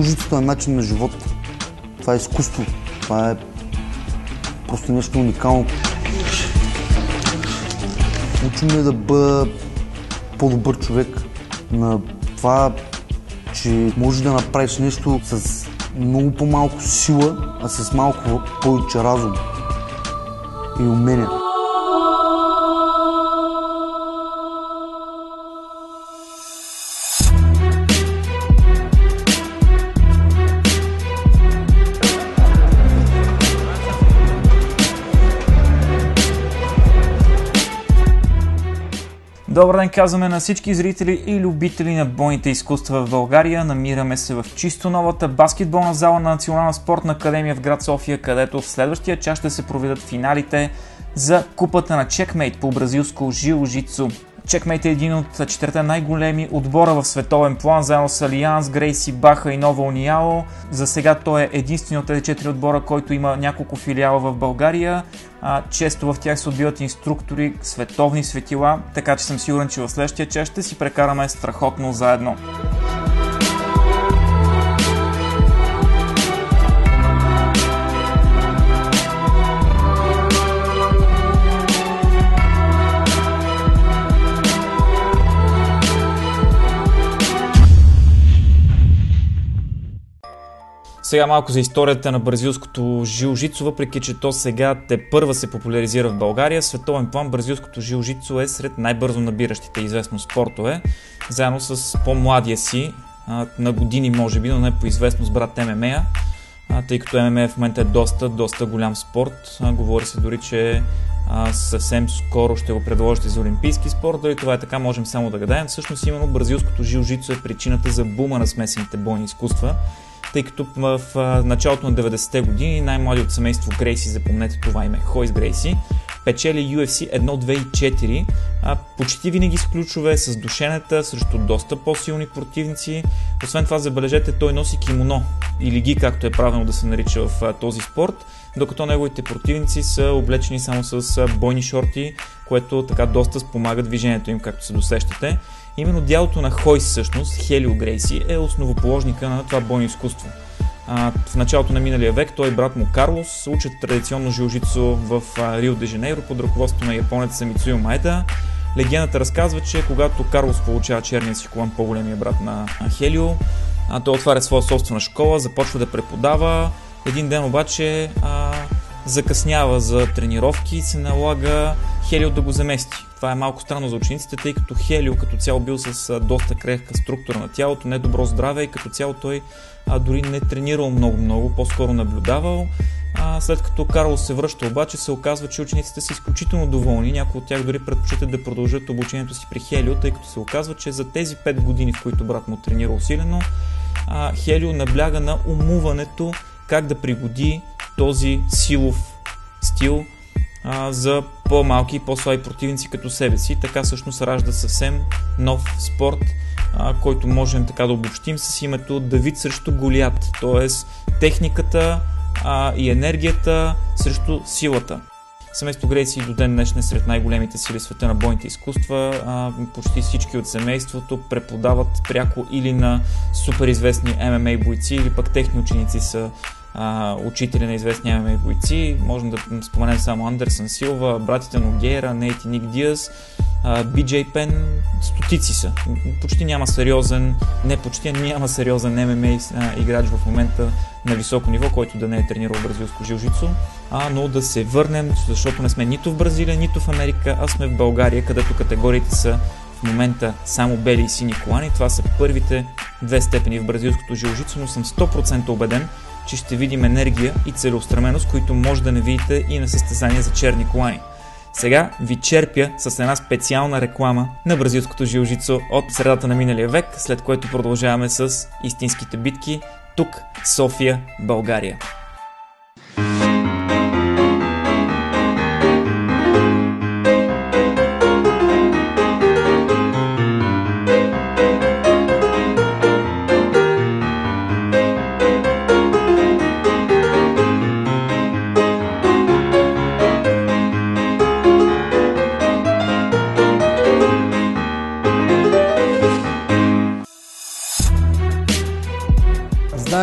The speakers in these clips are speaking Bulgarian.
жилжицата е начин на живот. Това е изкуство. Това е просто нещо уникално. Учи ме да бъда по-добър човек, на това, че можеш да направиш нещо с много по-малко сила, а с малко повече разум и умения. Добър ден, казваме на всички зрители и любители на бойните изкуства в България. Намираме се в чисто новата баскетболна зала на Национална спортна академия в град София, където в следващия час ще се проведат финалите за купата на Checkmate по бразилско жилжицу. Checkmate е един от четирите най-големи отбора в световен план, заедно с Алианс, Грейси, Баха и Нова Униао. За сега той е единственият от тези 4 отбора, който има няколко филиала в България. Често в тях се отбиват инструктори, световни светила, така че съм сигурен, че в следващия час ще си прекараме страхотно заедно. Сега малко за историята на бразилското жилжицу, въпреки че то сега тепърва се популяризира в България. В световен план бразилското жилжицу е сред най-бързо набиращите известно спортове, заедно с по-младия си, на години може би, но не по известност брат ММА, тъй като ММА в момента е доста голям спорт. Говори се дори, че съвсем скоро ще го предложите за олимпийски спорт. Дали това е така, можем само да гадаем. Всъщност именно бразилското жилжицу е причината за бума на смесените бойни изкуства, тъй като в началото на 90-те години най-младият от семейство Грейси, запомнете това име, Хойс Грейси, печели UFC 1, 2 и 4, почти винаги с ключове, с душенета, срещу доста по-силни противници. Освен това, забележете, той носи кимоно или ги, както е правилно да се нарича в този спорт, докато неговите противници са облечени само с бойни шорти, което така доста спомага движението им, както се досещате. Именно дядото на Хойс, всъщност, Хелио Грейси, е основоположника на това бойно изкуство. В началото на миналия век той и брат му Карлос учат традиционно жилжицу в Рио де Жанейро под ръководството на японеца Мицуо Маеда. Легендата разказва, че когато Карлос получава черния си колан, по-големия брат на Хелио, той отваря своя собствена школа, започва да преподава. Един ден обаче закъснява за тренировки и се налага Хелио да го замести. Това е малко странно за учениците, тъй като Хелио като цяло бил с доста крехка структура на тялото, недобро здраве и като цяло той дори не тренирал много, по-скоро наблюдавал. След като Карлос се връща обаче, се оказва, че учениците са изключително доволни. Някои от тях дори предпочитат да продължат обучението си при Хелио, тъй като се оказва, че за тези 5 години, в които брат му тренира усилено, Хелио набляга на умуването как да пригоди този силов стил за по-малки и по-слаби противници като себе си. Така всъщност ражда съвсем нов спорт, който можем така да обобщим с името Давид срещу Голиат, т.е. техниката и енергията срещу силата. Семейство Грейси до ден днешен е сред най-големите сили в света на бойните изкуства. Почти всички от семейството преподават пряко или на суперизвестни ММА бойци, или пък техни ученици са учители на известни ММА бойци. Можем да споменем само Андерсън Силва, братите Ногейра, Нейт и Ник Диас, BJ Пен, стотици са. Няма сериозен ММА играч в момента на високо ниво, който да не е тренирал бразилско жилжицу. Но да се върнем, защото не сме нито в Бразилия, нито в Америка, а сме в България, където категориите са в момента само бели и сини колани. Това са първите 2 степени в бразилското жилжицу, но съм 100% убеден, че ще видим енергия и целеустременост, които може да не видите и на състезания за черни колани. Сега ви черпя с една специална реклама на бразилското жилжицу от средата на миналия век, след което продължаваме с истинските битки тук, София, България.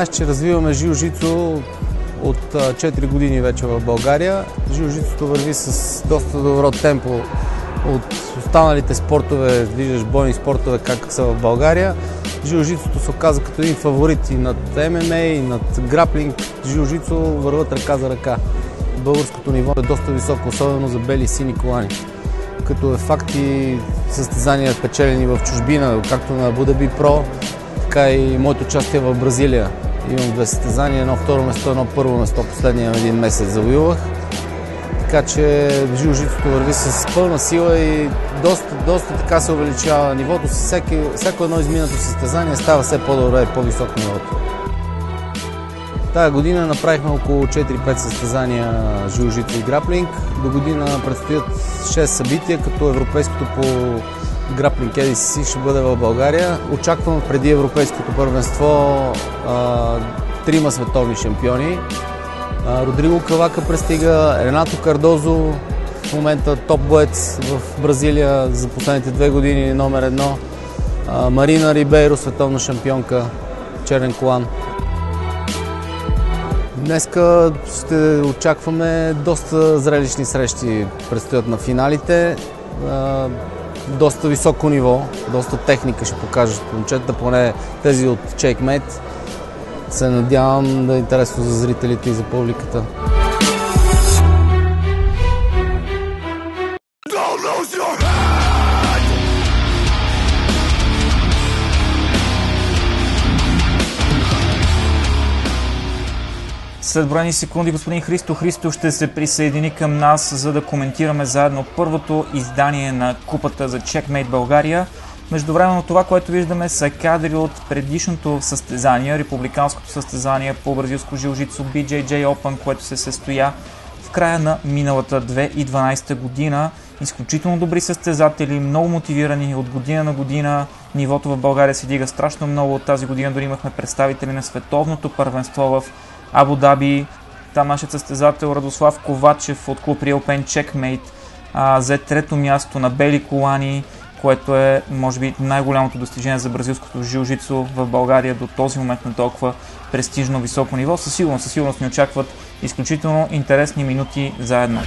знаеш, че развиваме жилжицу от 4 години вече в България. Жилжицуто върви с доста добро темпо от останалите спортове, виждаш бойни спортове как са в България. Жилжицуто се оказа като един фаворит и над ММА, и над граплинг. Жилжицу върват ръка за ръка. Българското ниво е доста високо, особено за бели и сини колани. Като е факт и състезания печелени в чужбина, както на Абу Даби Про, така и моето участие в Бразилия. Имам 2 състезания, едно второ место, едно първо место, последния един месец завоювах. Така че жилжицуто върви с пълна сила и доста така се увеличава нивото. Всяко едно изминато състезание става все по-добре и по-високо нивото. Тая година направихме около 4-5 състезания жилжицу и граплинг. До година предстоят 6 събития, като европейското по граплинг ADCC ще бъде в България. Очаквам преди европейското първенство 3 световни шампиони. Родриго Кавака пристига, Ренато Кардозо, в момента топ боец в Бразилия за последните 2 години, номер 1. Марина Рибейро, световна шампионка, черен колан. Днеска ще очакваме доста зрелищни срещи, предстоят на финалите. Доста високо ниво, доста техника ще покажат момчета, поне тези от Checkmate. Се надявам да е интересно за зрителите и за публиката. След броени секунди господин Христо Христов ще се присъедини към нас, за да коментираме заедно първото издание на купата за Checkmate България. Междувременно това, което виждаме, са кадри от предишното състезание, републиканското състезание по бразилско жилжицу BJJ Open, което се състоя в края на миналата 2012 година. Изключително добри състезатели, много мотивирани от година на година. Нивото в България се дига страшно много. От тази година дори имахме представители на световното първенство в Абу Даби. Там нашият състезател Радослав Ковачев от клуб Real Pain Checkmate взе 3-то място на бели колани, което е, може би, най-голямото достижение за бразилското жилжицу в България до този момент на толкова престижно високо ниво. Със сигурност ни очакват изключително интересни минути заедно.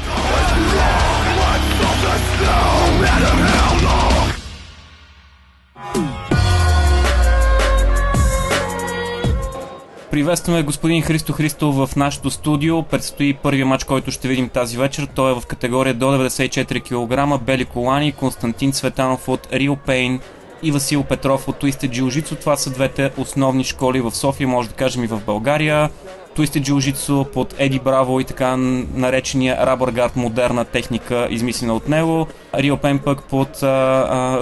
Приветстваме господин Христо Христов в нашото студио. Предстои първият мач, който ще видим тази вечер. Той е в категория до 94 кг, бели колани. Константин Цветанов от Real Pain и Васил Петров от Twisted Jiu-Jitsu. Това са двете основни школи в София, може да кажем и в България. Twisted Jiu-Jitsu под Еди Браво и така наречения Rubber Guard, модерна техника, измислена от него. Real Pain пък под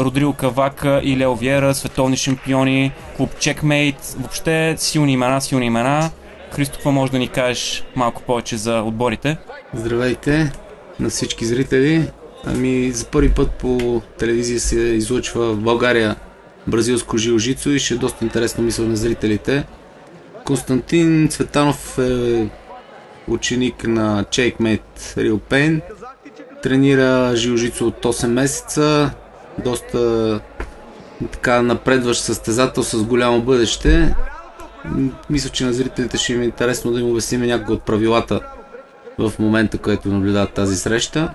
Родриго Кавака и Лео Виера, световни шампиони, клуб Checkmate. Въобще силни имена. Христо, какво може да ни кажеш малко повече за отборите? Здравейте на всички зрители. За първи път по телевизия се излъчва в България бразилско жилжицу и ще е доста интересно, мисля, на зрителите. Константин Цветанов е ученик на Checkmate Real Pain. Тренира жилжицу от 8 месеца. Доста така напредващ състезател с голямо бъдеще. Мисля, че на зрителите ще им е интересно да им обясним някои от правилата в момента, който наблюдават тази среща.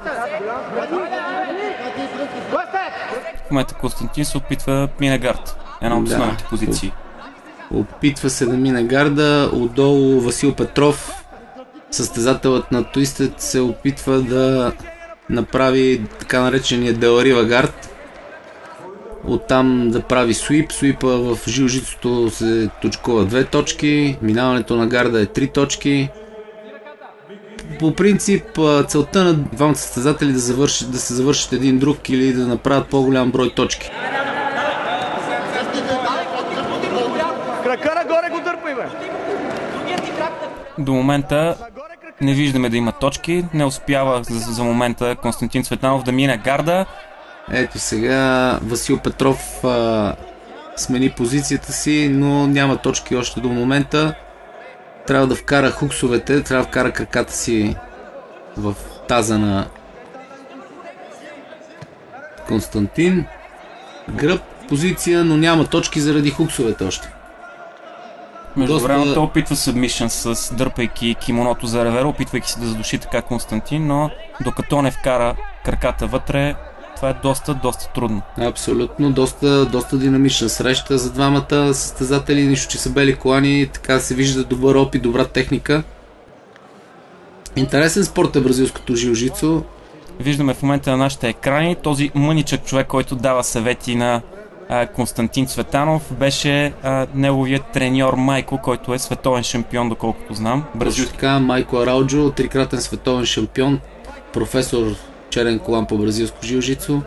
В момента Константин се опитва да мине гард. Една от основните позиции. Опитва се да мине гарда. Отдолу Васил Петров, състезателът на Twisted, се опитва да направи така наречения Деларива гард. Оттам да прави свип. Свипа в жилжицуто се точкува 2 точки. Минаването на гарда е 3 точки. По принцип, целта на двамата състезатели да се завършат един друг или да направят по-голям брой точки. Крака нагоре го дърпай, бе! До момента не виждаме да има точки. Не успява за момента Константин Цветанов да мине гарда. Ето сега Васил Петров смени позицията си, но няма точки още до момента. Трябва да вкара хуксовете, трябва да вкара краката си в таза на Константин. Гръб позиция, но няма точки заради хуксовете още. Между време той опитва submission с дърпайки кимоното за ревера, опитвайки се да задуши така Константин, но докато не вкара краката вътре, това е доста трудно. Абсолютно, доста динамична среща за двамата състезатели, нищо че са бели колани, така се вижда добър опит, добра техника. Интересен спорт е бразилското жилжицу. Виждаме в момента на нашите екрани този мъничък човек, който дава съвети на Константин Цветанов, беше неговият треньор Майко, който е световен шампион, доколкото знам. Така, Майко Арауджо, трикратен световен шампион, професор черен колан по бразилско жилжицу.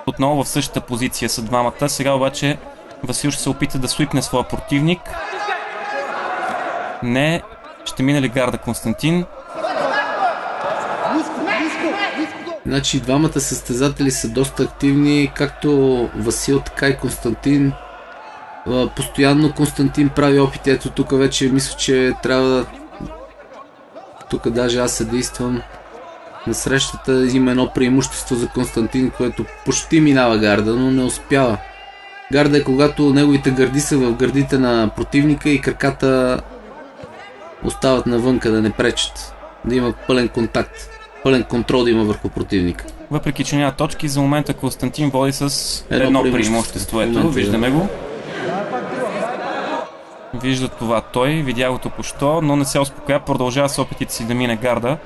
Отново в същата позиция са двамата. Сега обаче Васил ще се опита да свипне своя противник. Не, ще мине ли гарда Константин? Значи двамата състезатели са доста активни, както Васил, така и Константин. Постоянно Константин прави опити. Ето тук вече мисля, че трябва да... Тук даже аз съдействам. На срещата има едно преимущество за Константин, което почти минава гарда, но не успява. Гарда е когато неговите гърди са в гърдите на противника и краката остават навънка, да не пречат. Да има пълен контакт, пълен контрол да има върху противника. Въпреки че няма точки, за момента Константин води с едно преимущество. Ето, виждаме го. Вижда това той, видя го току-що, но не се успокоя, продължава с опитите си да мине гарда.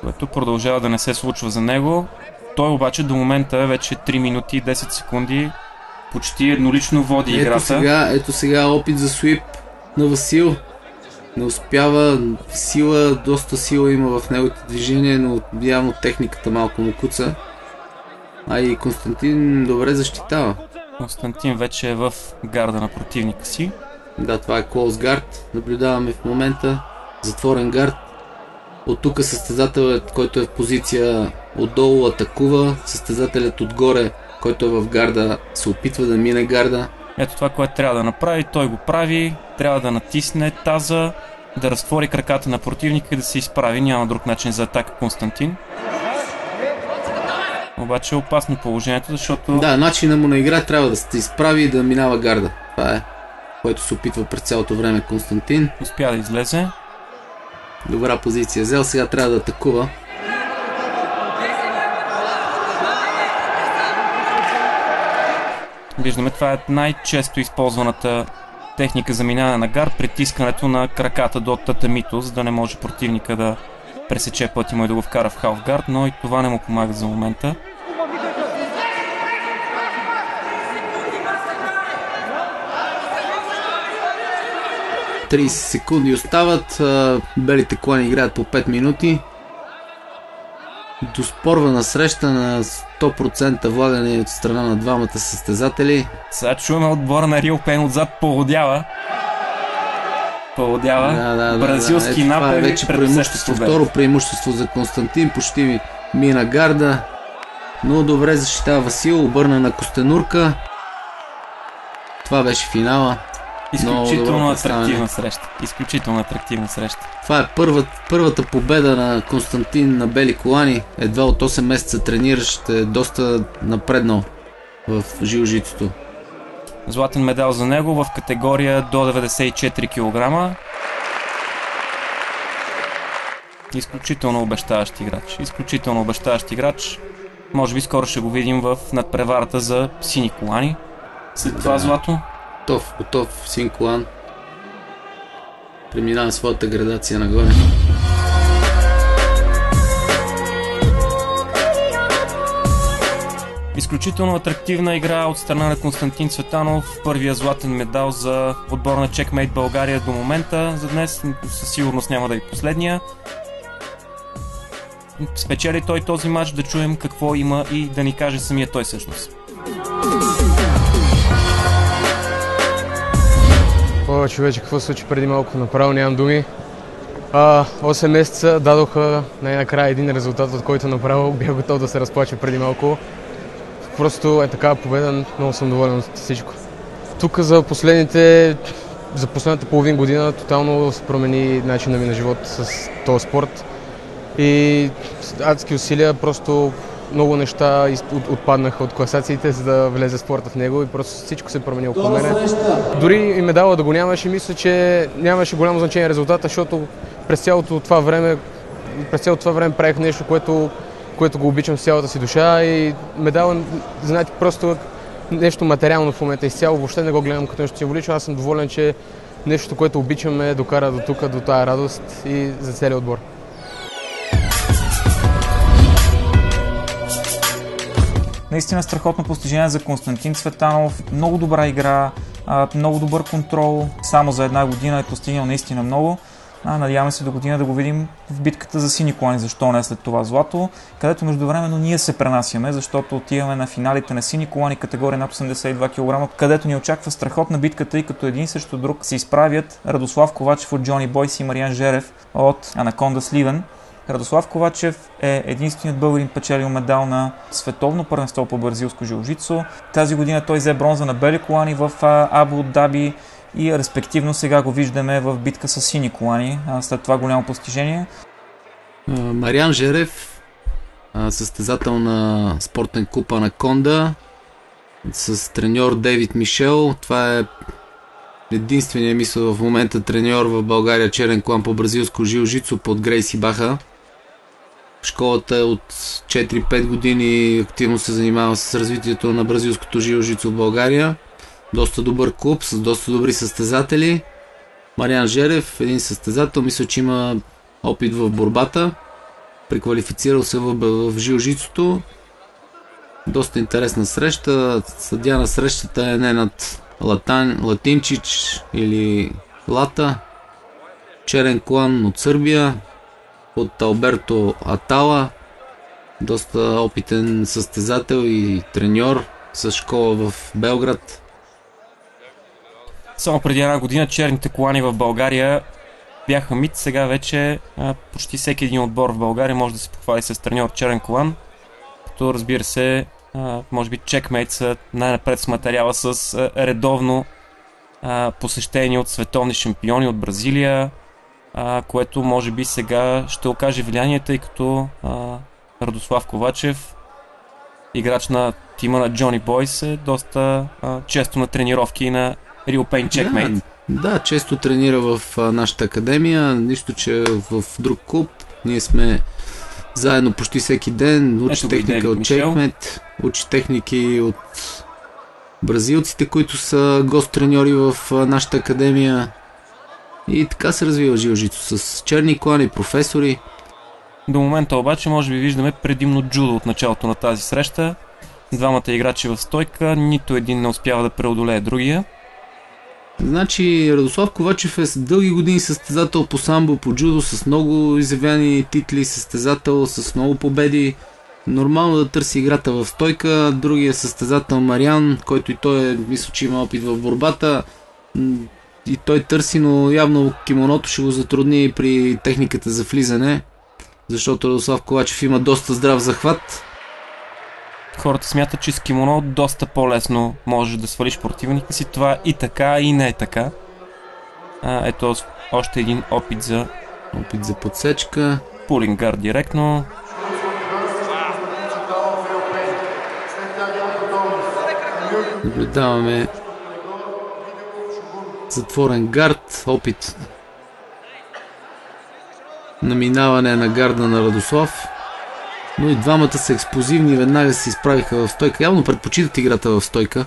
Което продължава да не се случва за него. Той обаче до момента вече 3 минути и 10 секунди почти еднолично води играта. Ето сега опит за свип на Васил. Не успява, доста сила има в неговите движения, но явно техниката малко му куца. А и Константин добре защитава. Константин вече е в гарда на противника си. Да, това е close guard. Наблюдаваме в момента затворен гард. От тук състезателят, който е в позиция отдолу, атакува. Състезателят отгоре, който е в гарда, се опитва да мине гарда. Ето това, което трябва да направи, той го прави. Трябва да натисне таза, да разтвори краката на противника и да се изправи. Няма друг начин за атака Константин. Обаче е опасно положението, защото... Да, начинът му на игра трябва да се изправи и да минава гарда. Това е, което се опитва през цялото време Константин. Успя да излезе. Добра позиция взел, сега трябва да атакува. Виждаме, това е най-често използваната техника за минаване на гард, притискането на краката до татамито, за да не може противника да пресече пътя му и да го вкара в халф гард, но и това не му помага за момента. ...30 секунди остават, белите колани играят по 5 минути. Доспорвана среща на 100% влагане от страна на двамата състезатели. Сега чуваме отбора на Рио Пен отзад поводява. Бразилски напади. Това е вече преимущество. Второ преимущество за Константин. Почти мина гарда. Но добре защитава Васил. Обърна на Костенурка. Това беше финала. Изключително атрактивна среща. Изключително атрактивна среща. Това е първата победа на Константин на бели колани. Едва от 8 месеца трениращ, е доста напреднал в жилжицото. Златен медал за него в категория до 94 кг. Изключително обещаващ играч. Изключително обещаващ играч. Може би скоро ще го видим в надпреварата за сини колани. След това злато. Готов син колан. Преминава своята градация нагоре. Изключително атрактивна игра от страна на Константин Цветанов. Първия златен медал за отбора на Checkmate България до момента. За днес със сигурност няма да е последния. Спечели той този матч, да чуем какво има и да ни каже самия той всъщност. Човече, какво се случи преди малко? Направо нямам думи. 8 месеца дадоха най-накрая един резултат, от който направо бях готов да се разплача преди малко. Просто е такава победа, много съм доволен от всичко. Тук за последните за последната половин година тотално се промени начина ми на живот с този спорт. И адски усилия, просто много неща отпаднаха от класациите, за да влезе спорта в него и просто всичко се промени около мене. Дори и медала да го нямаше, мисля, че нямаше голямо значение резултата, защото през цялото това време правих нещо, което го обичам с цялата си душа и медала, знаете, просто нещо материално в момента изцяло, въобще не го гледам като нещо символично. Аз съм доволен, че нещо, което обичам, ме докара до тук, до тая радост и за целия отбор. Наистина страхотно постижение за Константин Цветанов. Много добра игра, много добър контрол. Само за една година е постигнал наистина много. Надяваме се до година да го видим в битката за сини колани, защо не след това злато, където междувременно ние се пренасяме, защото отиваме на финалите на сини колани категория над 82 кг, където ни очаква страхотна битка, тъй като един срещу друг се изправят Радослав Ковачев от Джони Бойс и Мариан Жерев от Анаконда Сливен. Радослав Ковачев е единственият българин печелил медал на световно първенство по бразилско жилжицу. Тази година той взе бронза на бели колани в Абу Даби и респективно сега го виждаме в битка с сини колани, след това голямо постижение. Мариан Жерев, състезател на спортен клуб Анаконда, с треньор Дейвид Мишел. Това е единственият, мисля, в момента треньор в България черен колан по бразилско жилжицу под Грейси Баха. Школата е от 4-5 години, активно се занимава с развитието на бразилското жилжицу в България. Доста добър клуб, с доста добри състезатели. Мариан Жерев, един състезател, мисля, че има опит в борбата. Преквалифицирал се в жилжицуто. Доста интересна среща. Съдия на срещата е Ненад Латинчич или Лата. Черен клан от Сърбия, от Алберто Атала. Доста опитен състезател и треньор с школа в Белград. Само преди една година черните колани в България бяха мит, сега вече почти всеки един отбор в България може да се похвали с треньор черен колан, като разбира се, може би чекмейт са най-напред с материала с редовно посещение от световни шампиони от Бразилия, което може би сега ще окаже влияние, тъй като Радослав Ковачев, играч на тима на Джони Бойс, е доста често на тренировки на Real Pain Checkmate. Да, често тренира в нашата академия, нищо че в друг клуб. Ние сме заедно почти всеки ден, учи техника от Checkmate, учи техники от бразилците, които са гост-треньори в нашата академия. И така се развива жилжицу с черни колани, професори. До момента обаче може би виждаме предимно джудо от началото на тази среща. Двамата играчи в стойка, нито един не успява да преодолее другия. Значи Радослав Ковачев е с дълги години състезател по самбо, по джудо, с много изявени титли, състезател с много победи. Нормално да търси играта в стойка. Другия състезател Мариан, който и той мисля, че има опит в борбата. И той търси, но явно кимоното ще го затрудни при техниката за влизане, защото Радослав Ковачев има доста здрав захват. Хората смятат, че с кимоно доста по-лесно можеш да свалиш противника си. Това и така, и не е така. Ето още един опит за подсечка. Пулингар директно. Наблюдаваме затворен гард, опит на минаване на гарда на Радослав. Но и двамата са експлозивни и веднага се изправиха в стойка. Явно предпочитат играта в стойка.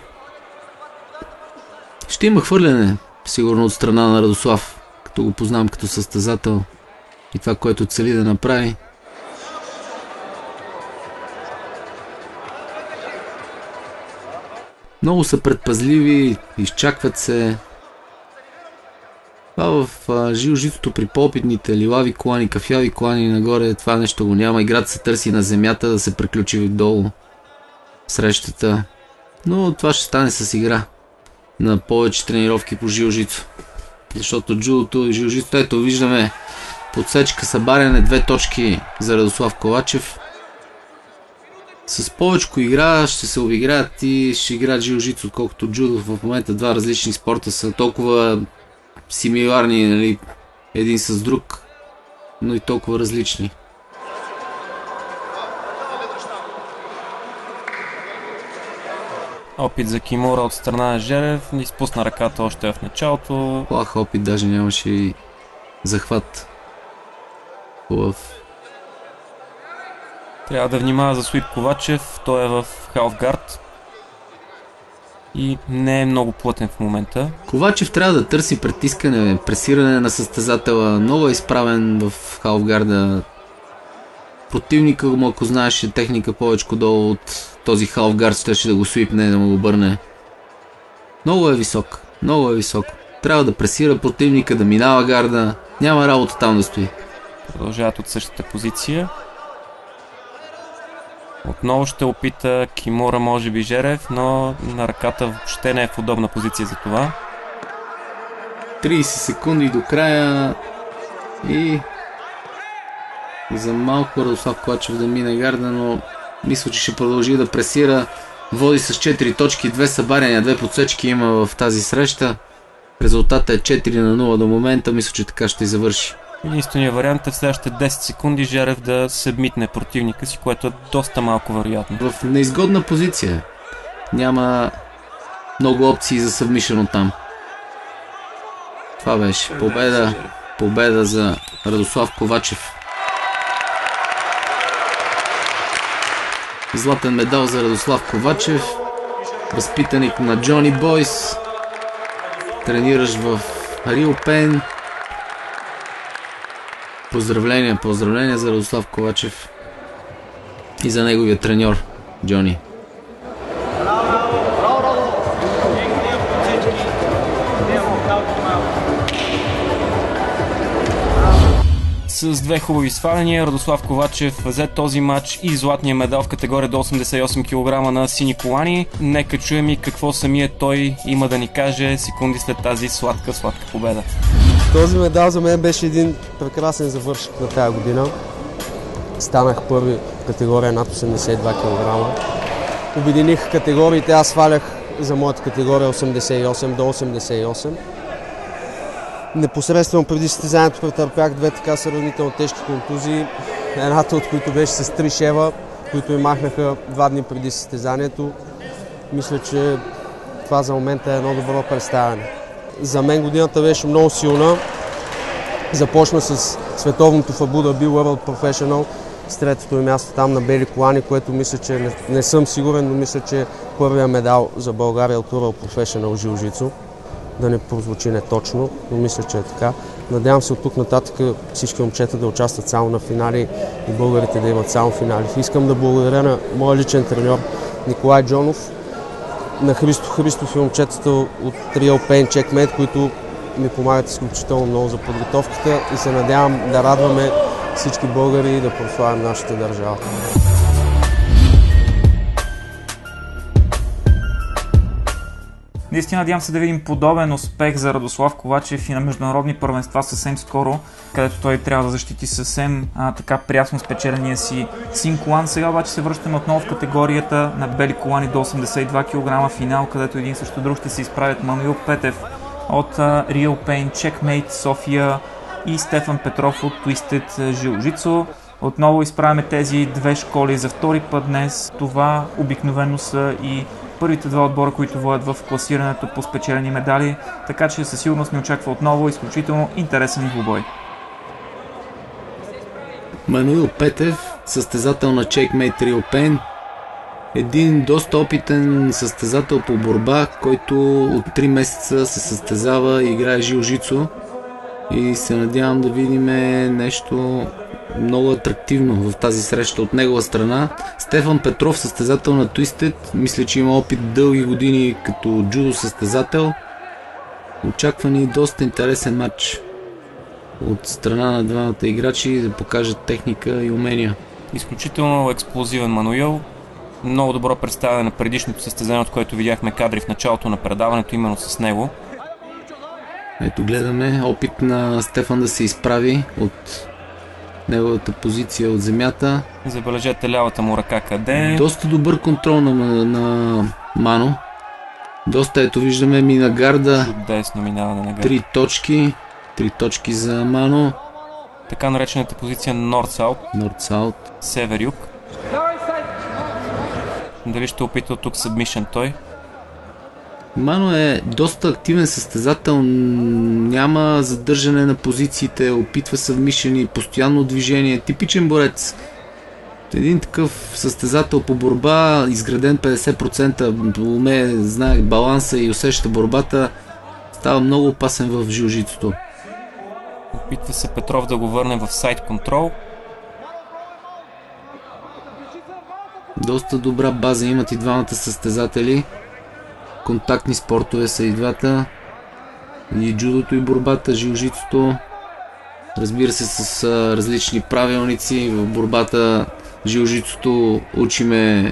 Ще има хвърляне, сигурно от страна на Радослав, като го познавам като състезател и това, което цели да направи. Много са предпазливи, изчакват се. Това в жилжицуто при по-опитните лилави колани, кафяви колани нагоре, това нещо го няма. Играта се търси на земята да се приключи долу срещата. Но това ще стане с игра на повече тренировки по жилжицу. Защото джудото и жилжицуто, ето виждаме подсечка, събаряне, 2 точки за Радослав Ковачев. С повечко игра ще се обиграят и ще играят жилжицу, отколкото джудо. В момента два различни спорта са толкова симиларни, нали, един с друг, но и толкова различни. Опит за Кимура от страна на Жерев, не изпусна ръката още в началото. Плах опит, даже нямаше и захват. Хубав. Трябва да внимава за Суип Ковачев, той е в халфгард и не е много плътен в момента. Ковачев трябва да търси притискане, пресиране на състезателя, много е изправен в халфгарда. Противника му, ако знаеше техника повече долу от този халфгард, ще да го суипне, да му го обърне. Много е висок, много е висок. Трябва да пресира противника, да минава гарда, няма работа там да стои. Продължават от същата позиция. Отново ще опита Кимура, може би Жерев, но на ръката въобще не е в удобна позиция за това. 30 секунди до края и за малко Радослав Ковачев да мине гарда, но мисля, че ще продължи да пресира. Води с 4 точки, 2 събаряния, 2 подсечки има в тази среща. Резултатът е 4-0 до момента, мисля, че така ще и завърши. Единственият вариант е в следващите 10 секунди Жерев да събмитне противника си, което е доста малко вероятно. В неизгодна позиция. Няма много опции за съвмишено там. Това беше победа за Радослав Ковачев. Златен медал за Радослав Ковачев, възпитаник на Джони Бойс, трениращ в Рио Пен. Поздравления за Радослав Ковачев и за неговия треньор Джони. С две хубави сваляния Радослав Ковачев взе този матч и златния медал в категория до 88 кг на сини колани. Нека чуем и какво самият той има да ни каже секунди след тази сладка победа. Този медал за мен беше един прекрасен завършък на тази година. Станах първи в категория над 82 кг. Обединих категориите, аз свалях за моята категория 88 до 88. Непосредствено преди състезанието претърпях две така сравнително тежки контузии. Едната от които беше с 3 шева, които ми махнаха 2 дни преди състезанието. Мисля, че това за момента е едно добро представяне. За мен годината беше много силна. Започна с световното в Абу Даби World Professional с третото ми място там на бели колани, което мисля, че не съм сигурен, но мисля, че първия медал за България от World Professional жилжицо. Да не прозвучи неточно, но мисля, че е така. Надявам се от тук нататък всички момчета да участват само на финали и българите да имат само финали. Искам да благодаря на моя личен треньор Николай Джонов, на Христо Христов и момчетата от Real Pain Checkmate, които ми помагат изключително много за подготовката и се надявам да радваме всички българи и да прославим нашата държава. Наистина надявам се да видим подобен успех за Радослав Ковачев и на международни първенства съвсем скоро, където той трябва да защити съвсем така прясно спечеления си син колан. Сега обаче се връщаме отново в категорията на бели колани до 82 кг финал, където един срещу друг ще се изправят Мануил Петев от Real Pain Checkmate София и Стефан Петров от Twisted Jiu-Jitsu. Отново изправяме тези две школи за втори път днес. Това обикновено са и първите два отбора, които водят в класирането по спечелени медали, така че със сигурност ни очаква отново изключително интересен двубой. Мануил Петев, състезател на Checkmate Real Pain, един доста опитен състезател по борба, който от 3 месеца се състезава и играе жилжицу и се надявам да видим нещо много атрактивно в тази среща от негова страна. Стефан Петров, състезател на Twisted, мисля, че има опит дълги години като джудо състезател. Очаква ни доста интересен матч от страна на двамата играчи да покажат техника и умения. Изключително експлозивен Мануил. Много добро представяне на предишното състезание, от което видяхме кадри в началото на предаването именно с него. Ето гледаме опит на Стефан да се изправи от неговата позиция от земята. Забележете лявата му ръка къде. Доста добър контрол на Мано. Доста, ето виждаме мина гарда. Чудесно минаване на гарда. 3 точки. 3 точки за Мано. Така наречената позиция North-South. North-South. Север-юг. Дали ще опита от тук submission той? Мано е доста активен състезател, няма задържане на позициите, опитва съвмишени, постоянно движение, типичен борец. Един такъв състезател по борба, изграден 50%, уме, знае баланса и усеща борбата, става много опасен в жилжицото. Опитва се Петров да го върне в сайд контрол. Доста добра база имат и двамата състезатели. Контактни спортове са и двата. И джудото, и борбата, жилжицото. Разбира се, с различни правилници. В борбата, жилжицото учиме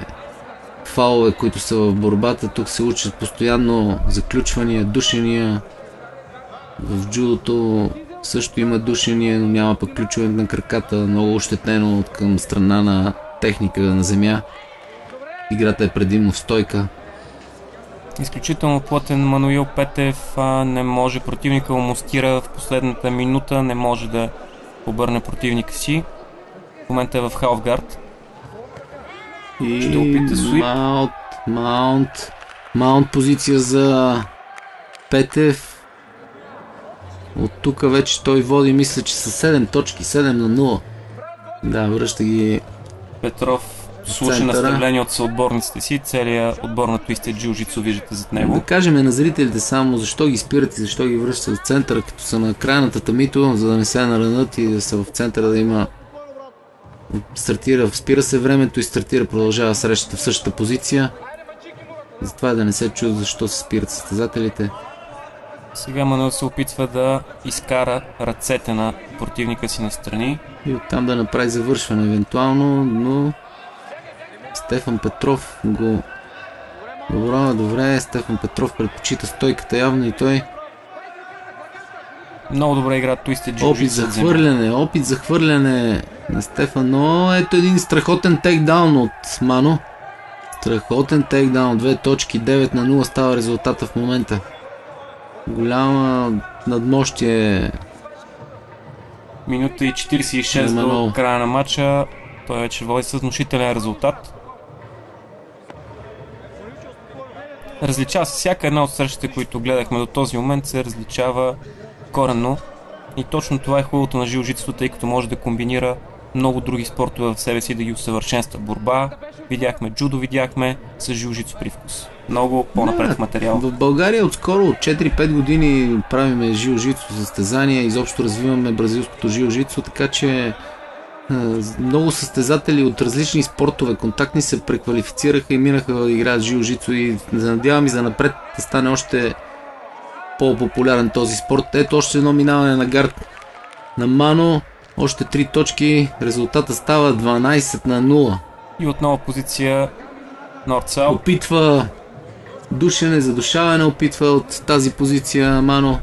фалове, които са в борбата. Тук се учат постоянно заключвания, душения. В джудото също има душения, но няма пък ключове на краката. Много ощетено от към страна на техника на земя. Играта е предимно в стойка. Изключително плътен Мануил Петев, не може, противника му стира в последната минута, не може да обърне противника си. В момента е в халфгард. И ще опита свип. Маунт позиция за Петев. От тук вече той води, мисля, че са 7 точки, 7-0. Да, връща ги Петров. Слуша наставление от съотборниците си, целият отбор на Twisted Jiu-Jitsu виждате зад него. Да кажем на зрителите само защо ги спират и защо ги връщат в центъра, като са на края на татамито, за да не се наранат и да са в центъра, да има... спира се времето и стартира, продължава срещата в същата позиция. Затова да не се чуят защо се спират състезателите. Сега Мануел се опитва да изкара ръцете на противника си настрани. И оттам да направи завършване евентуално, но... Стефан Петров го... Добре, Стефан Петров предпочита стойката явно и той. Много добре игра Twisted Jiu-Jitsu. Опит за хвърляне на Стефан, но ето един страхотен тейкдаун от Мано. Страхотен тейкдаун, 2 точки, 9-0 става резултата в момента. Голяма надмощие. Минута и 46 до края на матча. Той вече води с внушителен резултат. Различава се всяка една от срещите, които гледахме до този момент, се различава коренно. И точно това е хубавото на жилжицето, тъй като може да комбинира много други спортове в себе си, да ги усъвършенства. Борба, видяхме джудо, видяхме с жилжицо привкус. Много по-напред в материал. В България отскоро, от 4-5 години правиме жилжицо състезания, изобщо развиваме бразилското жилжицо, така че много състезатели от различни спортове контактни се преквалифицираха и минаха да играят жилжицо и надявам и за напред да стане още по-популярен този спорт. Ето още едно минаване на гард на Мано, още 3 точки, резултата става 12-0. И отново позиция North-South. Опитва душене, задушаване, опитва от тази позиция Мано.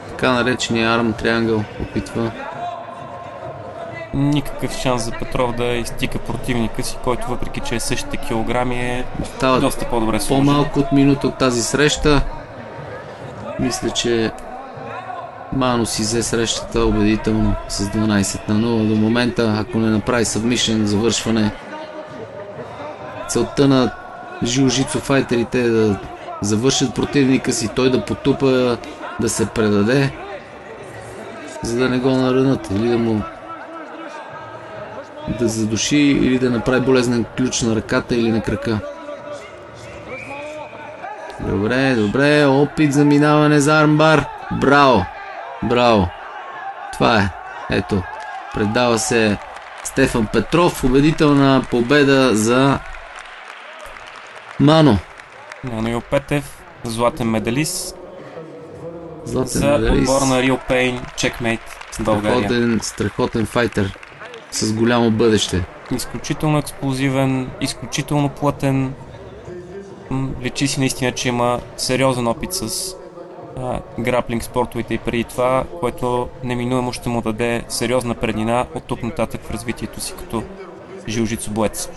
Така наречения арм триангъл опитва. Никакъв шанс за Петров да изтика противника си, който въпреки че е същите килограми е доста по-добре сложен. По-малко от минута от тази среща. Мисля, че Мано си взе срещата убедително с 12-0 до момента, ако не направи събмишен завършване. Целта на жилжицо файтерите е да завършат противника си, той да потупа, да се предаде, за да не го наранат или да му да задуши или да направи болезнен ключ на ръката или на крака. Добре, опит за минаване за армбар. Браво. Това е. Ето, предава се Стефан Петров. Убедителна победа за Мано. Мануил Петев, златен медалист. За отбор на Real Pain Checkmate в България. Страхотен файтер с голямо бъдеще. Изключително експлозивен, изключително плътен. Личи си наистина, че има сериозен опит с граплинг спортовете и преди това, което неминуемо ще му даде сериозна преднина от тук нататък в развитието си като жилжицу боец.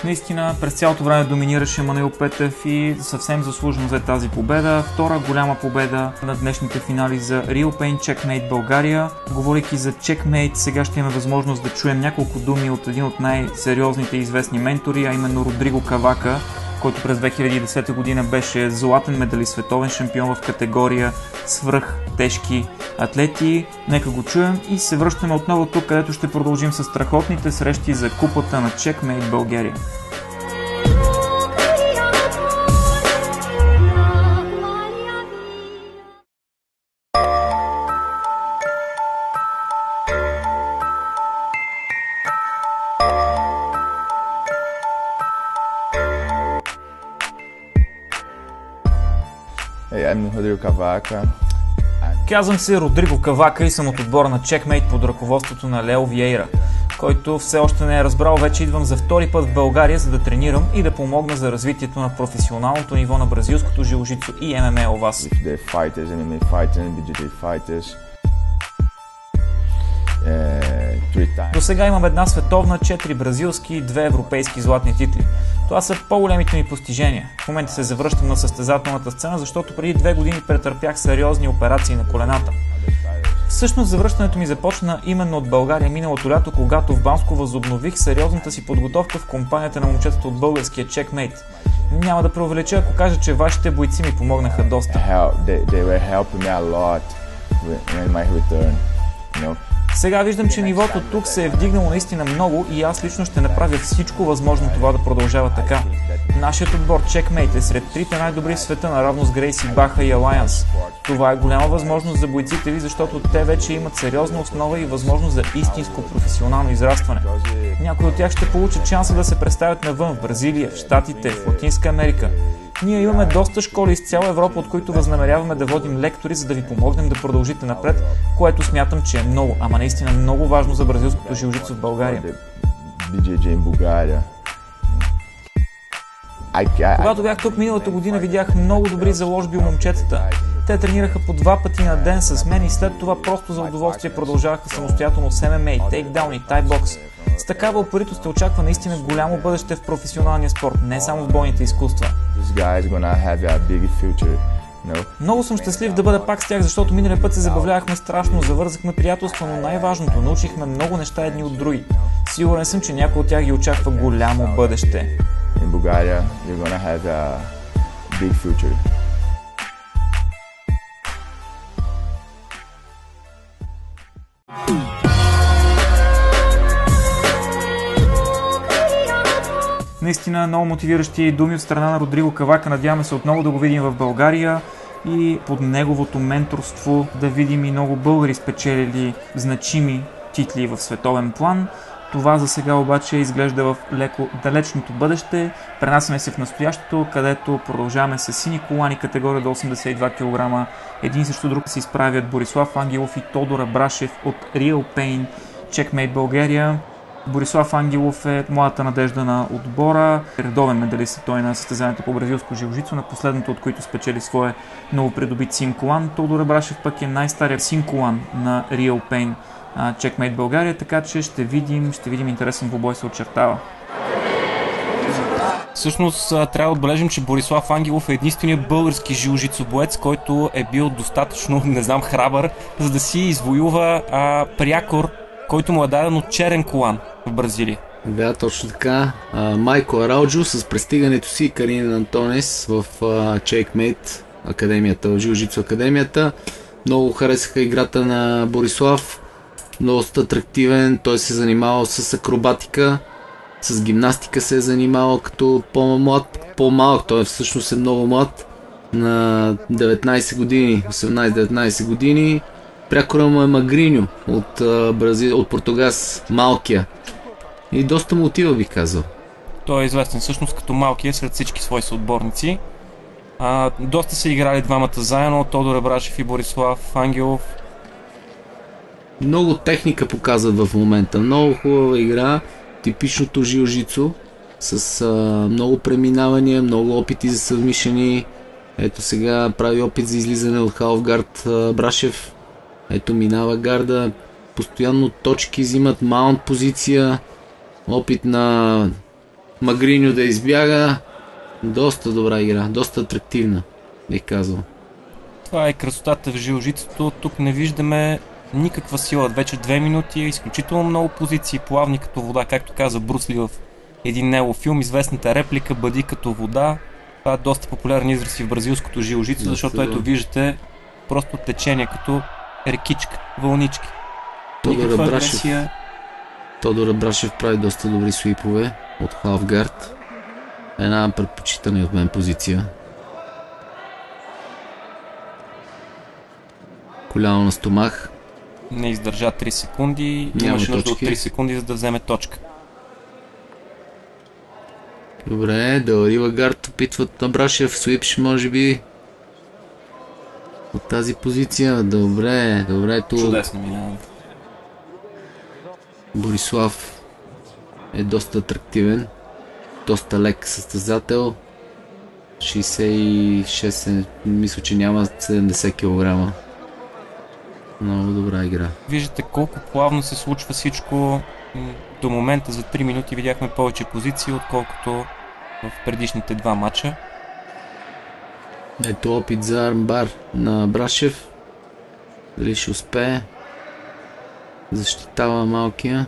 Наистина през цялото време доминираше Мануил Петев и съвсем заслужено взе тази победа. Втора голяма победа на днешните финали за Real Pain Checkmate България. Говорейки за Checkmate, сега ще имаме възможност да чуем няколко думи от един от най-сериозните и известни ментори, а именно Родриго Кавака, който през 2010 година беше златен медалист, световен шампион в категория свръх тежки атлети. Нека го чуем и се връщаме отново тук, където ще продължим с страхотните срещи за купата на Checkmate България. Казвам се Родриго Кавака и съм от отбора на Checkmate под ръководството на Лео Виейра, който все още не е разбрал. Вече идвам за втори път в България, за да тренирам и да помогна за развитието на професионалното ниво на бразилското жилжицу и ММА у вас. До сега имам една световна, 4 бразилски и 2 европейски златни титли. Това са по-големите ми постижения. В момента се завръщам на състезателната сцена, защото преди 2 години претърпях сериозни операции на колената. Всъщност завръщането ми започна именно от България миналото лято, когато в Банско възобнових сериозната си подготовка в компанията на момчетата от българския Checkmate. Няма да преувелича, ако кажа, че вашите бойци ми помогнаха доста. Сега виждам, че нивото тук се е вдигнало наистина много и аз лично ще направя всичко възможно това да продължава така. Нашият отбор Checkmate е сред трите най-добри в света наравно с Грейси Баха и Alliance. Това е голяма възможност за бойците ви, защото те вече имат сериозна основа и възможност за истинско професионално израстване. Някои от тях ще получат шанса да се представят навън в Бразилия, в Щатите, в Латинска Америка. Ние имаме доста школи из цяла Европа, от които възнамеряваме да водим лектори, за да ви помогнем да продължите напред, което смятам, че е много, ама наистина много важно за бразилското жилжицу в България. Когато бях тук миналата година, видях много добри заложби у момчетата. Те тренираха по 2 пъти на ден с мен и след това просто за удоволствие продължаваха самостоятелно с MMA, тейкдаун и тайбокс. С такава упоритост се очаква наистина голямо бъдеще в професионалния спорт, не само в бойните изкуства. Много съм щастлив да бъда пак с тях, защото миналия път се забавлявахме страшно, завързахме приятелство, но най-важното, научихме много неща едни от други. Сигурен съм, че някой от тях ги очаква голямо бъдеще. In Bulgaria, you're gonna have a big future. Наистина много мотивиращи думи от страна на Родриго Кавака. Надяваме се отново да го видим в България и под неговото менторство да видим и много българи спечелили значими титли в световен план. Това за сега обаче изглежда в леко далечното бъдеще. Пренасяме се в настоящето, където продължаваме с сини колани категория до 82 кг. Един срещу друг се изправят Борислав Ангелов и Тодор Абрашев от Real Pain Checkmate България. Борислав Ангелов е младата надежда на отбора. Редовен медалист е той на състезанието по бразилско жилжицу, на последното от които спечели свое новопридобит син колан. Тодор Абрашев пък е най-старият син колан на Real Pain Checkmate България, така че ще видим интересен двубой се очертава. Всъщност трябва да отбележим, че Борислав Ангелов е единственият български жилжицу боец, който е бил достатъчно, не знам, храбър, за да си извоюва прякор, който му е даден от черен колан в Бразилия. Да, точно така. Майко Арауджо с пристигането си, Карин Антонес в Checkmate академията, в жилжицу академията. Много харесаха играта на Борислав. Доста атрактивен, той се е занимавал с акробатика, с гимнастика се е занимавал като по-малък, той всъщност е много млад, на 19 години, 18-19 години. Прякора му е Магриньо от Португас, малкия. И доста му отива, би казал. Той е известен всъщност като малкия сред всички свои съотборници. Доста са играли двамата заедно, Тодор Абрашев и Борислав Ангелов. Много техника показват в момента. Много хубава игра. Типичното жилжицу. С много преминавания, много опити за съвмишени. Ето сега прави опит за излизане от халфгард Брашев. Ето минава гарда. Постоянно точки взимат, маунт позиция. Опит на Магриньо да избяга. Доста добра игра, доста атрактивна, бих казал. Това е красотата в жилжицето. Тук не виждаме никаква сила. Вече 2 минути, изключително много позиции, плавни като вода, както каза Брусли в един негов филм. Известната реплика "Бъди като вода". Това е доста популярен израз и в бразилското жилжицо, защото ето виждате просто течение като рекичка, вълнички. Тодор Брашев прави доста добри свипове от халфгард. Една предпочитана от мен позиция. Коляно на стомах. Не издържа 3 секунди. Имаше нужда от 3 секунди, за да вземе точка. Добре, Деларива гард опитват на Брашев. Свипш може би от тази позиция. Добре, тук. Чудесно минава. Борислав е доста атрактивен. Доста лек състезател. 66, мисля, че няма 70 кг. Много добра игра. Виждате колко плавно се случва всичко. До момента за 3 минути видяхме повече позиции, отколкото в предишните 2 матча. Ето опит за армбар на Брашев. Дали ще успее? Защитава малкия.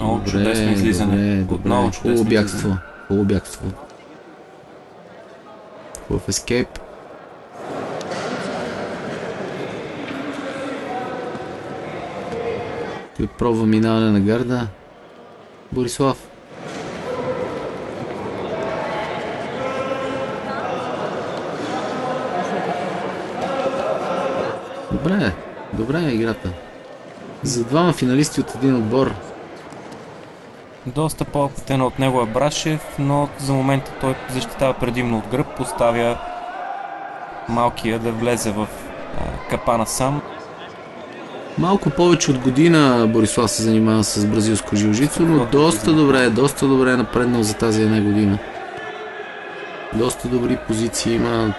Много чудесно излизане. Отново чудесно бягство. Хубаво бягство. Хубав ескейп. Той пробва минаване на гарда. Борислав. Добре е играта. За двама финалисти от един отбор. Доста по-опитен от него е Брашев, но за момента той защитава предимно от гръб, поставя малкия да влезе в капана сам. Малко повече от година Борислав се занимава с бразилско жилжицу, но доста добре е напреднал за тази една година. Доста добри позиции има,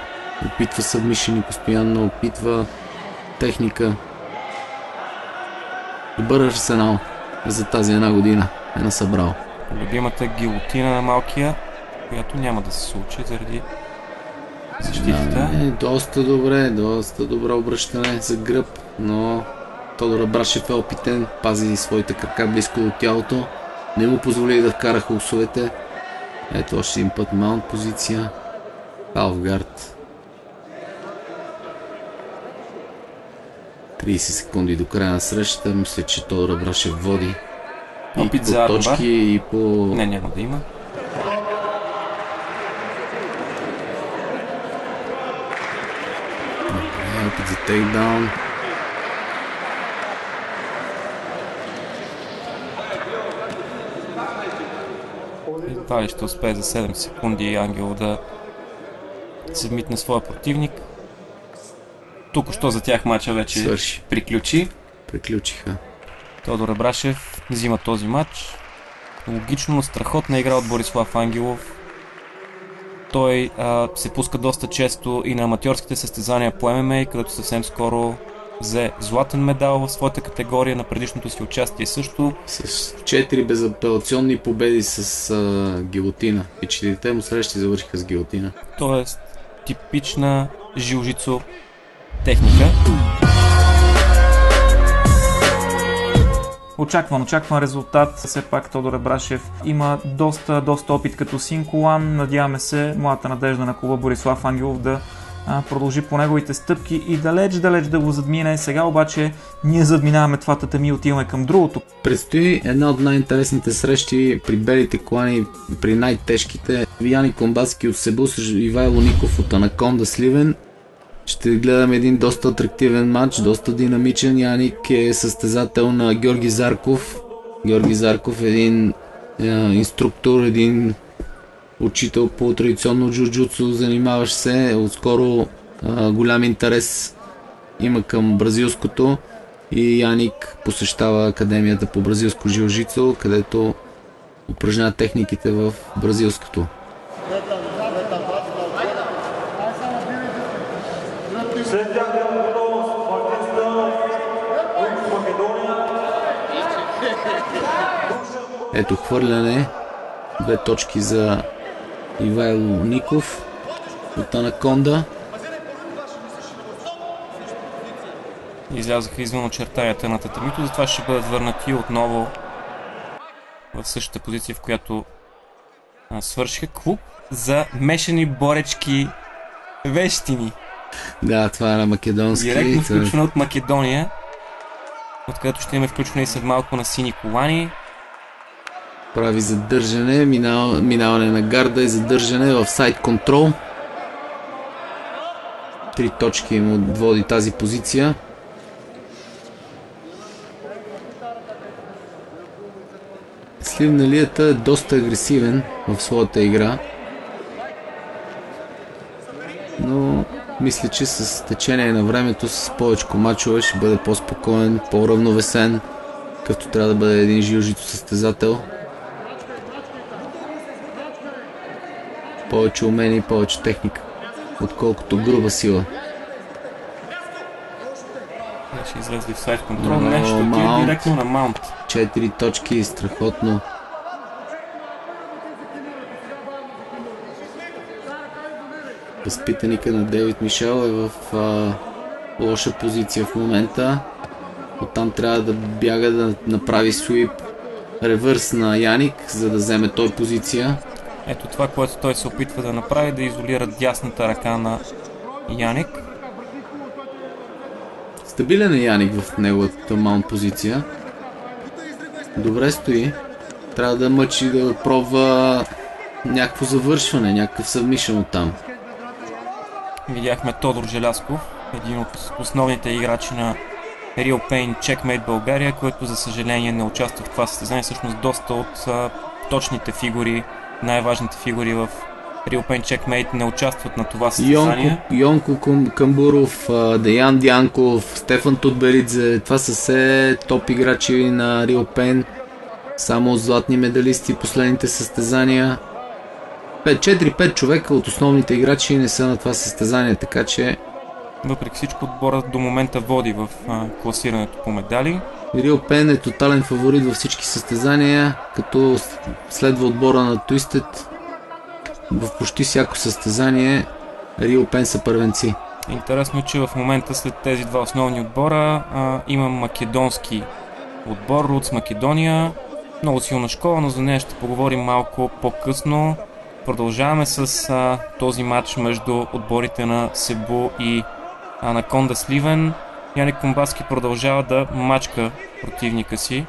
опитва съвмишени постоянно, опитва техника. Добър арсенал за тази една година е насъбрал. Любимата гилотина на малкия, която няма да се случи заради защитата. Доста добро обръщане за гръб, но Тодор Брашев е опитен, пази своите крака близко до тялото, не му позволи да вкара хулсовете. Ето още един път маунт позиция. Халфгард. 30 секунди до края на срещата. Мисля, че Тодор Брашев води. Опит за по точки и по... Не, няма да има. Опит за тейкдаун. Това ли ще успее за 7 секунди Ангел да се вмитне своя противник. Тук-що за тях матча вече приключи. Приключиха. Тодор Брашев взима този матч. Логично, но страхотна игра от Борислав Ангелов. Той се пуска доста често и на аматьорските състезания по ММА, където съвсем скоро взе златен медал в своята категория, на предишното си участие също. С 4 безапелационни победи с гилотина. И 4-те му срещи завършиха с гилотина. Тоест типична жилжицу техника. Очакван резултат. Все пак Тодор Брашев има доста опит като син колан. Надяваме се младата надежда на клуба Борислав Ангелов да продължи по неговите стъпки и далеч да го задмине. Сега обаче ние задминаваме това татами и отиваме към другото. Предстои една от най-интересните срещи при белите колани, при най-тежките. Яник Комбатски от Себус, Ивайло Ников от Анаконда Сливен. Ще гледаме един доста атрактивен матч, доста динамичен. Яник е състезател на Георги Зарков. Георги Зарков е един инструктор, един учител по традиционно джуджуцу, занимаващ се. Отскоро голям интерес има към бразилското и Яник посещава Академията по бразилско жилжицо, където упражнява техниките в бразилското. Ето хвърляне, 2 точки за Ивайло Ников от Анаконда. Излязаха извън очертанията на татамито, затова ще бъдат върнати отново в същата позиция, в която свършиха. Клуб за мешани боречки вещини. Да, това е на македонски. Директно включване от Македония, откъдето ще имаме включване и след малко на сини колани. Прави задържане, минаване на гарда и задържане в сайд контрол. 3 точки им отводи тази позиция. Сливналията е доста агресивен в своята игра. Но мисля, че с течение на времето, с повече мачове ще бъде по-спокоен, по-равновесен, като трябва да бъде един жилжицо състезател. Повече умение и повече техника, отколкото груба сила. Ще излезли в сайд контрол, нещо отиде директно на маунт. 4 точки, страхотно. Възпитаника на Дейвид Мишел е в лоша позиция в момента. Оттам трябва да бяга да направи суип ревърс на Яник, за да вземе той позиция. Ето това, което той се опитва да направи, да изолира дясната ръка на Яник. Стабилен е Яник в неговата маунт позиция. Добре стои. Трябва да мъчи да пробва някакво завършване, някакъв съвмишен оттам. Видяхме Тодор Желязков, един от основните играчи на Real Pain Checkmate България, който за съжаление не участва в това състезание. Всъщност доста от точните фигури, най-важните фигури в Real Pain Checkmate не участват на това състезание. Йонко Камбуров, Деян Дянков, Стефан Тутберидзе, това са все топ играчи на Real Pain. Само златни медалисти последните състезания. 4-5 човека от основните играчи не са на това състезание, така че... Въпреки всичко отборът до момента води в класирането по медали. Real Pain е тотален фаворит във всички състезания, като следва отбора на Twisted. В почти всяко състезание Real Pain са първенци. Интересно е, че в момента след тези два основни отбора има македонски отбор, Roots Македония. Много силна школа, но за нея ще поговорим малко по-късно. Продължаваме с този матч между отборите на Себу и Анаконда Сливен. Яник Комбатски продължава да мачка противника си,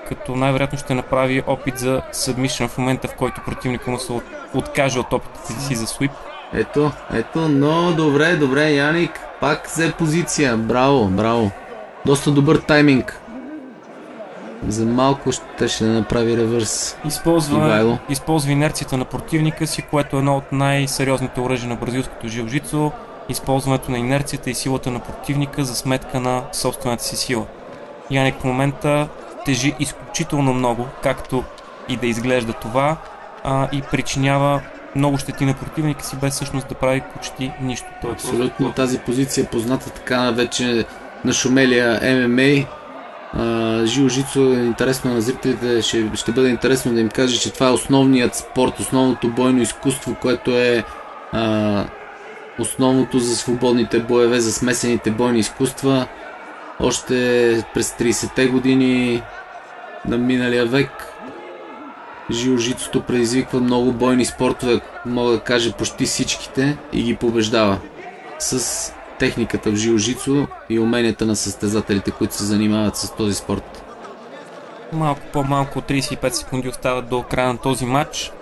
като най-вероятно ще направи опит за събмишън в момента, в който противника му се откаже от опитите си за свип. Ето, но добре, Яник пак взе позиция. Браво. Доста добър тайминг. За малко ще направи ревърс. Използва инерцията на противника си, което е едно от най-сериозните оръжия на бразилското жилжицо. Използването на инерцията и силата на противника за сметка на собствената си сила. Яник в момента тежи изключително много, както и да изглежда това, и причинява много щети на противника си, без всъщност да прави почти нищо. Абсолютно тази позиция е позната така вече на шумелия ММА. Жилжицо е интересно на зрителите, ще бъде интересно да им каже, че това е основният спорт, основното бойно изкуство, което е основното за свободните боеве, за смесените бойни изкуства. Още през 30-те години на миналия век жилжицото предизвиква много бойни спортове, мога да кажа почти всичките, и ги побеждава с техниката в жилжицо и уменията на състезателите, които се занимават с този спорт. Малко по-малко 35 секунди остават до края на този матч.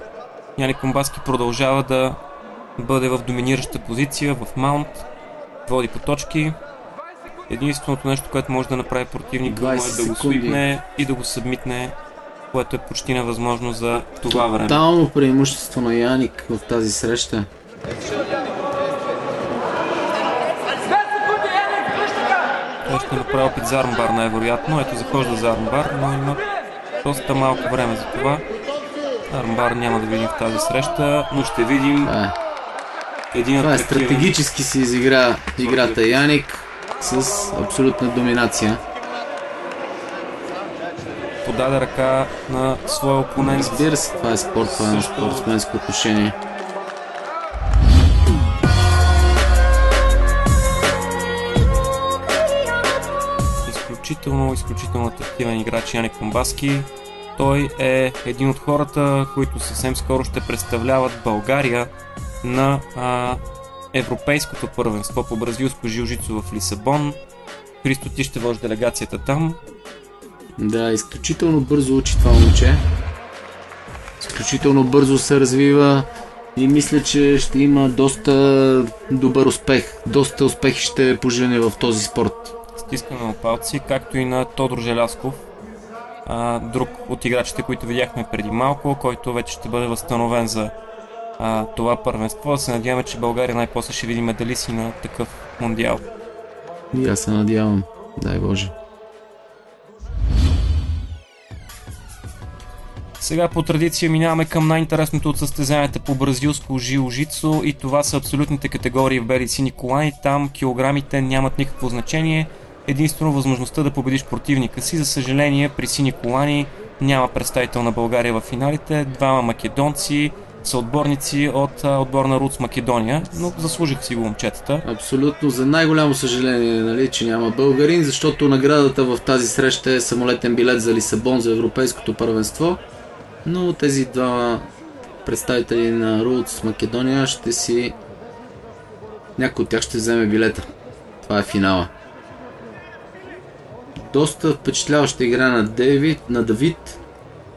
Яник Комбатски продължава да бъде в доминираща позиция в маунт, води по точки. Единственото нещо, което може да направи противника е да го свипне и да го събмитне, което е почти невъзможно за това време. Тотално преимущество на Яник в тази среща. ще направи опит за армбар най-вероятно. Ето захожда за армбар, но има доста малко време за това. Армбар няма да видим в тази среща, но ще видим Това е стратегически си изигра играта Яник с абсолютна доминация. Подаде ръка на своя опонент. Разбира се, това е спорт, това е на спортсменско отношение. Изключително атрактивен играч Яник Комбаски. Той е един от хората, които съвсем скоро ще представляват България на Европейското първенство по бразилско жилжицу в Лисабон. Христо, ти ще водиш делегацията там. Да, изключително бързо учи това момче. Изключително бързо се развива и мисля, че ще има доста добър успех. Доста успехи ще пожене в този спорт. Стискаме му палци, както и на Тодор Желязков, друг от играчите, които видяхме преди малко, който вече ще бъде възстановен за това първенство. Да се надяваме, че България най-после ще види медалисти на такъв мондиал. И аз се надявам, дай Боже. Сега по традиция минаваме към най-интересното от състезанията по бразилско жилжицу и това са абсолютните категории в бели и сини колани. Там килограмите нямат никакво значение. Единствено възможността да победиш противника си. За съжаление, при сини колани няма представител на България в финалите. Двама македонци са отборници от отборна РУЦ Македония, но заслужиха си го момчетата. Абсолютно, за най-голямо съжаление, нали, че няма българин, защото наградата в тази среща е самолетен билет за Лисабон за Европейското първенство. Но тези два представители на РУЦ Македония ще си... Някой от тях ще вземе билета. Това е финала. Доста впечатляваща игра на Давид.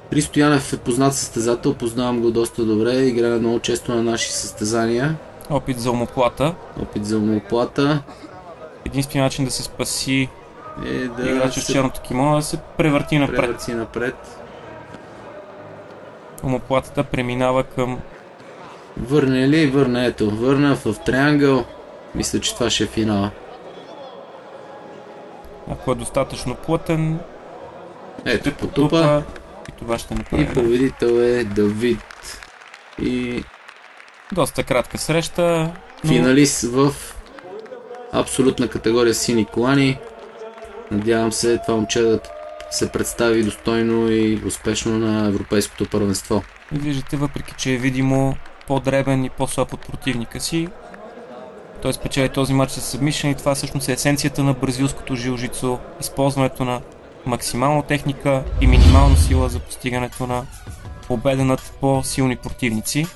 Христо Янев е познат състезател, познавам го доста добре, играе много често на наши състезания. Опит за омоплата. Единственият начин да се спаси играча с черното кимоно да се превърти напред. Омоплатата преминава към... Върна в триангъл. Мисля, че това ще е финала. Ако е достатъчно плътен... Ето, потупа. И това ще направи. И победител е Давид. И... доста кратка среща. Но... финалист в абсолютна категория сини колани. Надявам се това момче да се представи достойно и успешно на Европейското първенство. И виждате, въпреки че е видимо по-дребен и по-слаб от противника си, той спечели този матч с събмишън и това всъщност е есенцията на бразилското жилжицу. Използването на максимална техника и минимална сила за постигането на победа над по-силни противници.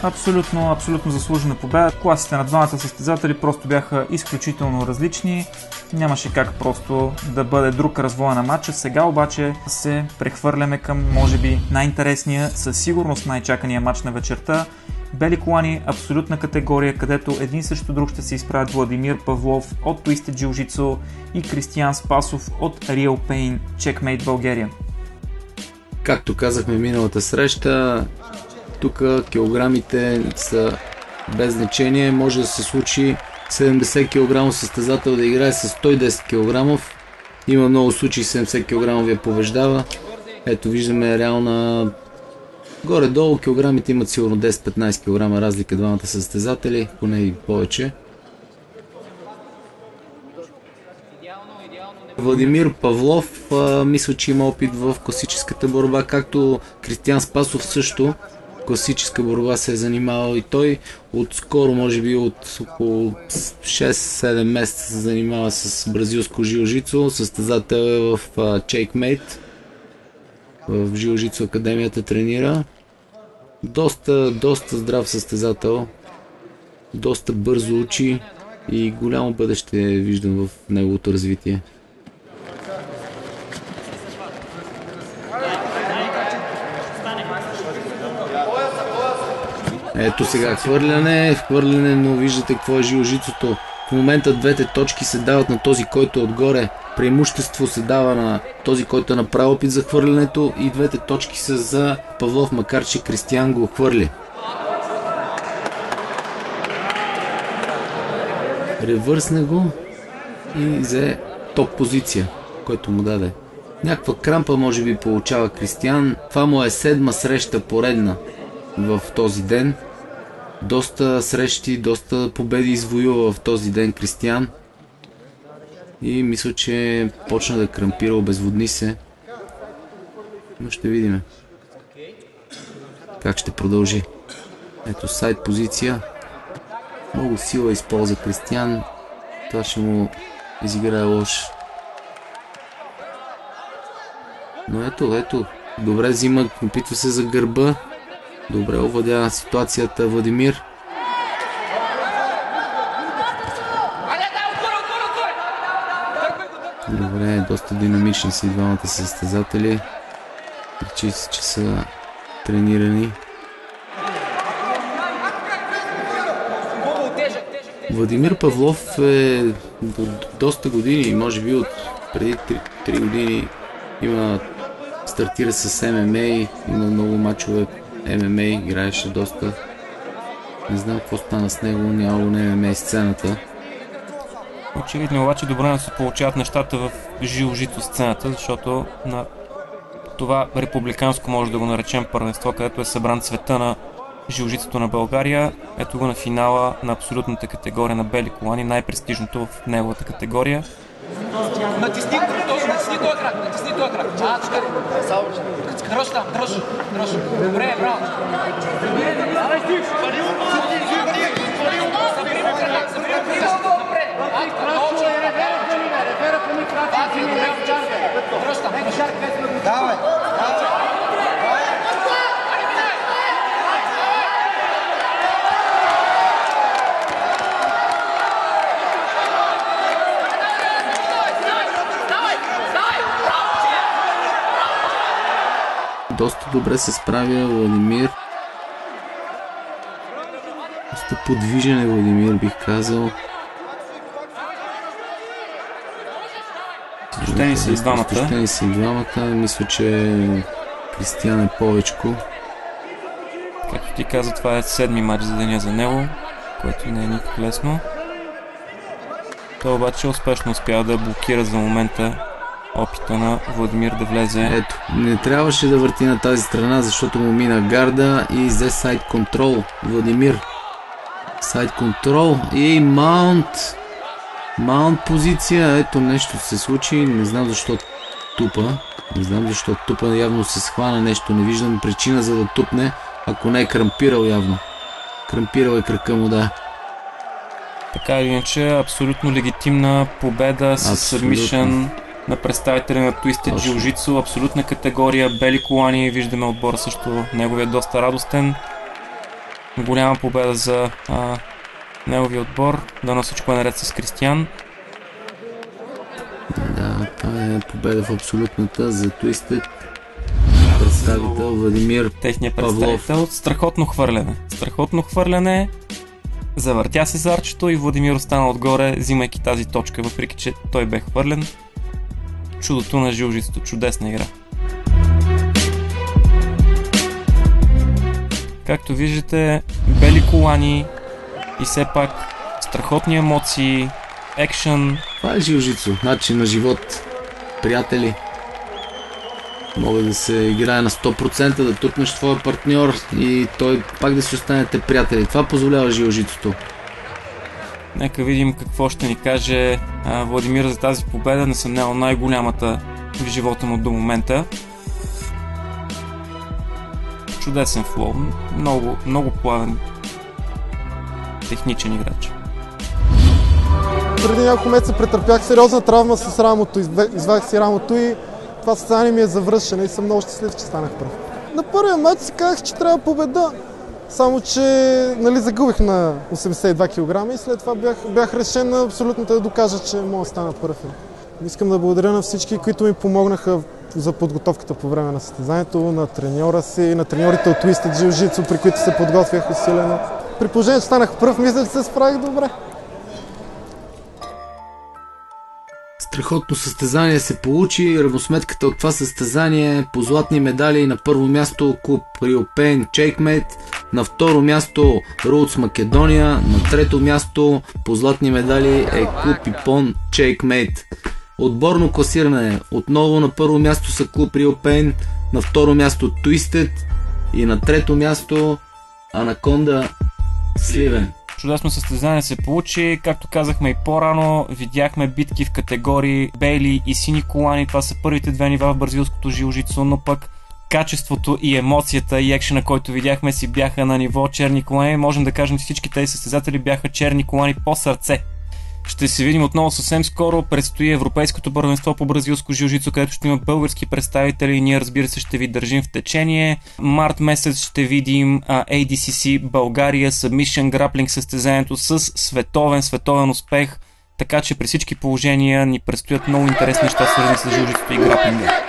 Абсолютно заслужена победа. Класите на двамата състезатели просто бяха изключително различни. Нямаше как просто да бъде друг развой на матча. Сега обаче се прехвърляме към, може би, най-интересния, със сигурност най-чакания матч на вечерта. Бели колани, абсолютна категория, където един срещу друг ще се изправят Владимир Павлов от Twisted Jiu-Jitsu и Кристиян Спасов от Real Pain Checkmate България. Както казахме миналата среща, тук килограмите са без значение. Може да се случи 70 кг състезател да играе с 110 кг. Има много случаи 70 кг ви побеждава. Ето виждаме реална... горе-долу килограмите имат сигурно 10-15 кг разлика двамата състезатели, поне и повече. Владимир Павлов мисля, че има опит в класическата борба, както Кристиян Спасов също. Класическа борба се е занимавал и той отскоро, може би от около 6-7 месеца се занимава с бразилско жилжицу. Състезател е в Checkmate. В Жилжицу академията тренира. Доста здрав състезател. Доста бързо учи и голямо бъдеще виждам в неговото развитие. Ето сега хвърляне, но виждате какво е жилжицуто. В момента двете точки се дават на този, който е отгоре. Преимущество се дава на този, който е направил опит за хвърлянето и двете точки са за Павлов, макар че Кристиян го хвърли. Ревърсна го и взе топ позиция, който му даде. Някаква крампа може би получава Кристиян. Това му е 7-ма среща поредна в този ден. Доста срещи, доста победи извоюва в този ден Кристиян. И мисля, че почна да крампира, обезводни се. Но ще видим как ще продължи. Ето сайд позиция. Много сила използва Кристиян. Това ще му изиграе лош. Но ето. Добре взима, опитва се за гърба. Добре овладя ситуацията Владимир. Добре, доста динамични са и двамата състезатели. Причи се, че са тренирани. Владимир Павлов е доста години, може би от преди 3 години стартира с ММА, има много мачове ММА, играеше доста. Не знам какво стана с него, няма го на ММА сцената. Очевидно обаче добре да се получават нещата в жило-жито сцената, защото на това републиканско, може да го наречем, първенство, където е събран цвета на жило-житото на България. Ето го на финала на абсолютната категория на бели колани, най-престижното в неговата категория. Натисни този крак, натисни този крак. Чакай. Дръж там, дръж. Добре, браво. Давай ти. Давай. Доста добре се справя Владимир. Доста подвижен е Владимир, бих казал. Изтощени са и двамата. Мисля, че Кристиян е повечко. Както ти каза, това е 7-ми матч за деня за него, което не е никак лесно. Той обаче успешно успява да блокира за момента опита на Владимир да влезе. Ето, не трябваше да върти на тази страна, защото му мина гарда и взе сайд контрол. Владимир. Сайд контрол и маунт. Маунт позиция. Ето нещо се случи. Не знам защо тупа. Явно се схвана нещо. Не виждам причина за да тупне, ако не е крампирал явно. Крампирал е крака му, да. Така или иначе, абсолютно легитимна победа с събмишън на представители на Twisted Jiu-Jitsu, абсолютна категория, бели колани, виждаме отбора също, неговия доста радостен. Голяма победа за неговия отбор, дано всичко е наред с Кристиян. Да, това е победа в абсолютната за Twisted. Представител Владимир техният представител. Павлов. Страхотно хвърляне. Завъртя се зарчето и Владимир остана отгоре, взимайки тази точка, въпреки че той бе хвърлен. Чудото на жило-житото, чудесна игра. Както виждате, бели колани и все пак страхотни емоции, екшън. Това е жило-житсо, начин на живот, приятели. Мога да се играе на 100%, да тупнеш твоя партньор и той пак да си останете приятели. Това позволява жило-житото. Нека видим какво ще ни каже Владимир за тази победа, несъмнено най-голямата в живота му до момента. Чудесен флоу, много плавен, техничен играч. Преди няколко месеца претърпях сериозна травма с рамото, извадих си рамото и това състезание ми е завършено и съм много щастлив, че станах пръв. На първия матч си казах, че трябва да победа. Само, че загубих на 82 кг и след това бях решен на абсолютно да докажа, че мога да стана първ. Искам да благодаря на всички, които ми помогнаха за подготовката по време на състезанието, на треньора си, на треньорите от Twisted Jiu-Jitsu, при които се подготвях усилено. При положение, че станах пръв, мисля, че се справих добре. страхотно състезание се получи. Равносметката от това състезание по златни медали: на първо място клуб Риопен Чейкмейт, на второ място Роудс Македония, на трето място по златни медали е клуб Ипон Чейкмейт. Отборно класиране: отново на първо място са клуб Риопен, на второ място Twisted и на трето място Анаконда Сливен. Чудесно състезание се получи, както казахме и по-рано, видяхме битки в категории бейли и сини колани, това са първите две нива в бразилското жилжицу, но пък качеството и емоцията и екшена, който видяхме, си бяха на ниво черни колани. Можем да кажем, че всички тези състезатели бяха черни колани по сърце. Ще се видим отново съвсем скоро. Предстои Европейското първенство по бразилско жилжицу, където ще има български представители и ние, разбира се, ще ви държим в течение. Март месец ще видим ADCC България Submission Grappling състезанието с световен успех, така че при всички положения ни предстоят много интересни неща, свързани с жилжицуто и граплинга.